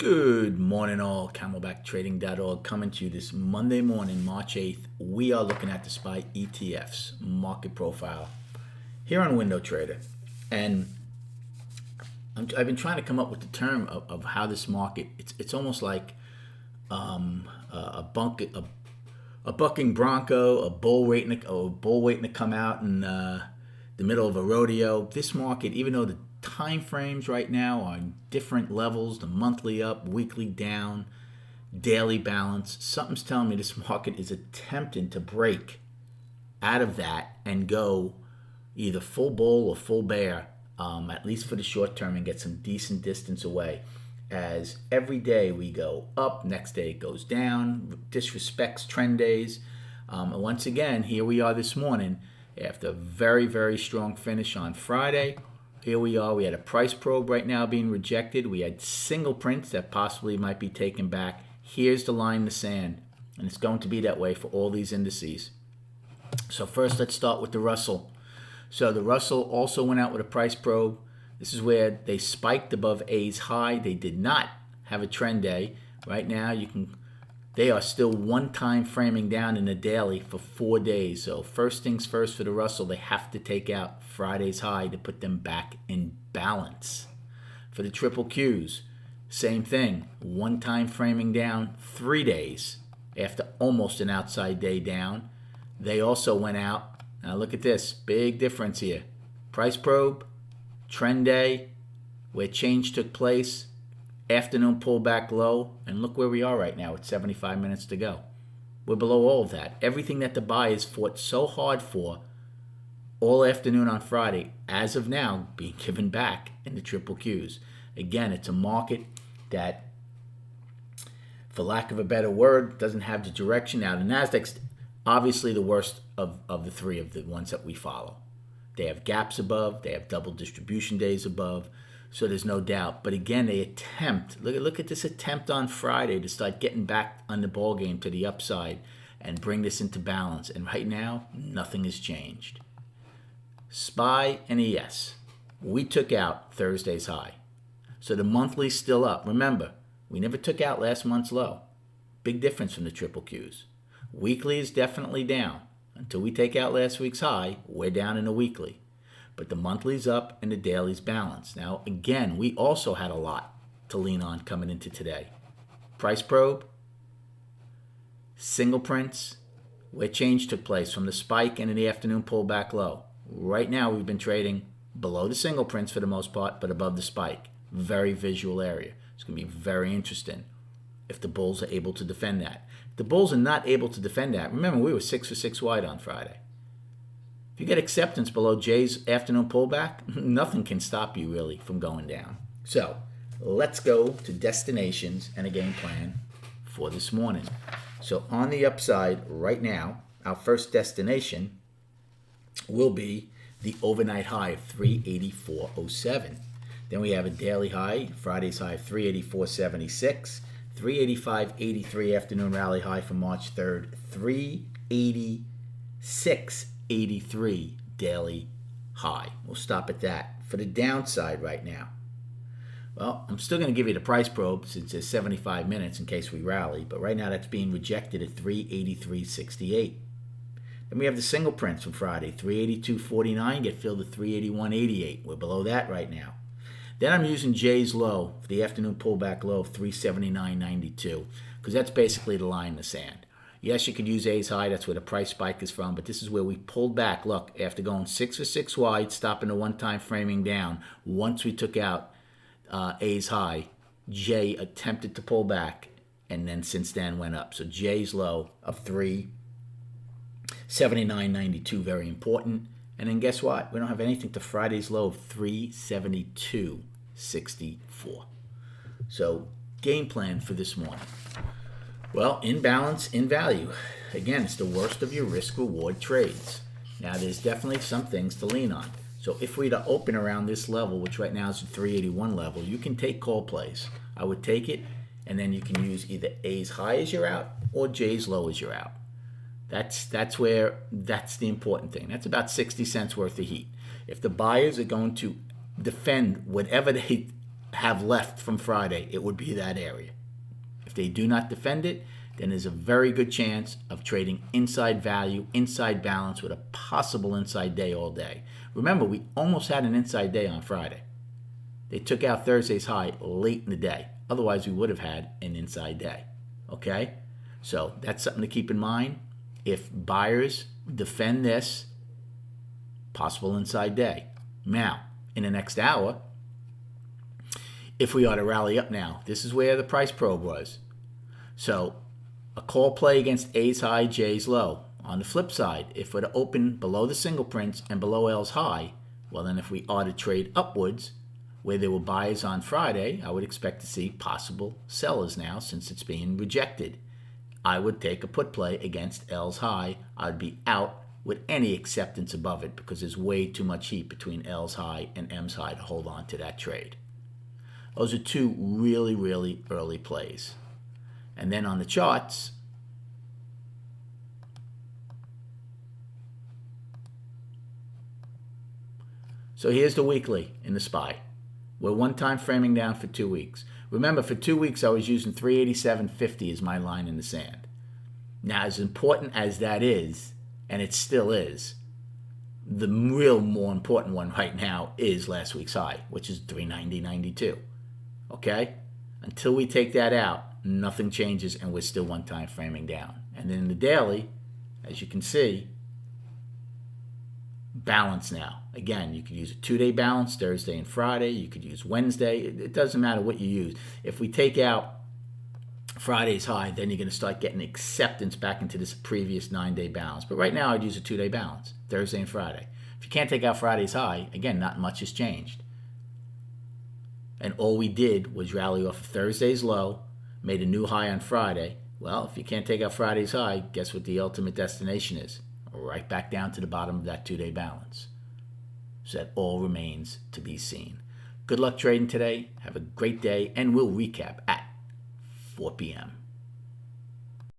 Good morning, all. CamelbackTrading.org coming to you this Monday morning, March 8th. We are looking at the SPY ETFs market profile here on Window Trader. And I've been trying to come up with the term of how this market, it's almost like a bucking bronco, a bull waiting to come out in the middle of a rodeo. This market, even though the time frames right now are in different levels, the monthly up, weekly down, daily balance, something's telling me this market is attempting to break out of that and go either full bull or full bear, at least for the short term, and get some decent distance away. As every day we go up, next day it goes down, disrespects trend days. And once again, here we are this morning after a very, very strong finish on Friday. Here we are. We had a price probe right now being rejected. We had single prints that possibly might be taken back. Here's the line in the sand, and it's going to be that way for all these indices. So first, let's start with the Russell. So the Russell also went out with a price probe. This is where they spiked above A's high. They did not have a trend day. Right now, they are still one-time framing down in the daily for 4 days. So first things first for the Russell, they have to take out Friday's high to put them back in balance. For the triple Qs, same thing. One-time framing down 3 days after almost an outside day down. They also went out. Now look at this. Big difference here. Price probe, trend day, where change took place, afternoon pullback low, and look where we are right now with 75 minutes to go. We're below all of that. Everything that the buyers fought so hard for all afternoon on Friday, as of now, being given back in the triple Qs. Again, it's a market that, for lack of a better word, doesn't have the direction. Now, the Nasdaq's obviously the worst of the three of the ones that we follow. They have gaps above. They have double distribution days above. So there's no doubt. But again, they attempt. Look at this attempt on Friday to start getting back on the ball game to the upside and bring this into balance. And right now, nothing has changed. SPY and ES. We took out Thursday's high. So the monthly's still up. Remember, we never took out last month's low. Big difference from the triple Qs. Weekly is definitely down. Until we take out last week's high, we're down in the weekly. But the monthly's up and the daily's balanced. Now, again, we also had a lot to lean on coming into today. Price probe, single prints, where change took place from the spike and in the afternoon pullback low. Right now, we've been trading below the single prints for the most part, but above the spike. Very visual area. It's going to be very interesting if the bulls are able to defend that. If the bulls are not able to defend that, remember, we were 6 for 6 wide on Friday. If you get acceptance below Jay's afternoon pullback, nothing can stop you really from going down. So let's go to destinations and a game plan for this morning. So on the upside right now, our first destination will be the overnight high of 384.07. Then we have a daily high, Friday's high of 384.76, 385.83 afternoon rally high for March 3rd, 386.83 daily high. We'll stop at that. For the downside right now, well, I'm still going to give you the price probe since it's 75 minutes in case we rally, but right now that's being rejected at 383.68. Then we have the single prints from Friday, 382.49 get filled at 381.88. We're below that right now. Then I'm using Jay's low for the afternoon pullback low of 379.92 because that's basically the line in the sand. Yes, you could use A's high. That's where the price spike is from. But this is where we pulled back. Look, after going 6 for 6 wide, stopping the one-time framing down, once we took out A's high, Jay attempted to pull back, and then since then went up. So Jay's low of 379.92, very important. And then guess what? We don't have anything to Friday's low of 372.64. So game plan for this morning. Well, in balance, in value. Again, it's the worst of your risk-reward trades. Now, there's definitely some things to lean on. So if we to open around this level, which right now is the 381 level, you can take call plays. I would take it, and then you can use either A's high as you're out or J's low as you're out. That's the important thing. That's about 60 cents worth of heat. If the buyers are going to defend whatever they have left from Friday, it would be that area. If they do not defend it, then there's a very good chance of trading inside value, inside balance with a possible inside day all day. Remember, we almost had an inside day on Friday. They took out Thursday's high late in the day. Otherwise, we would have had an inside day. Okay? So that's something to keep in mind. If buyers defend this, possible inside day. Now, in the next hour, if we are to rally up now, this is where the price probe was. So a call play against A's high, J's low. On the flip side, if we're to open below the single prints and below L's high, well then if we are to trade upwards, where there were buyers on Friday, I would expect to see possible sellers now since it's being rejected. I would take a put play against L's high. I'd be out with any acceptance above it because there's way too much heat between L's high and M's high to hold on to that trade. Those are two really, really early plays. And then on the charts, so here's the weekly in the SPY. We're one-time framing down for 2 weeks. Remember, for 2 weeks I was using 387.50 as my line in the sand. Now, as important as that is, and it still is, the real more important one right now is last week's high, which is 390.92. Okay? Until we take that out, nothing changes and we're still one-time framing down. And then in the daily, as you can see, balance now. Again, you could use a 2-day balance, Thursday and Friday. You could use Wednesday. It doesn't matter what you use. If we take out Friday's high, then you're going to start getting acceptance back into this previous 9-day balance. But right now, I'd use a 2-day balance, Thursday and Friday. If you can't take out Friday's high, again, not much has changed. And all we did was rally off of Thursday's low, made a new high on Friday. Well, if you can't take out Friday's high, guess what the ultimate destination is? Right back down to the bottom of that 2-day balance. So that all remains to be seen. Good luck trading today. Have a great day, and we'll recap at 4 p.m.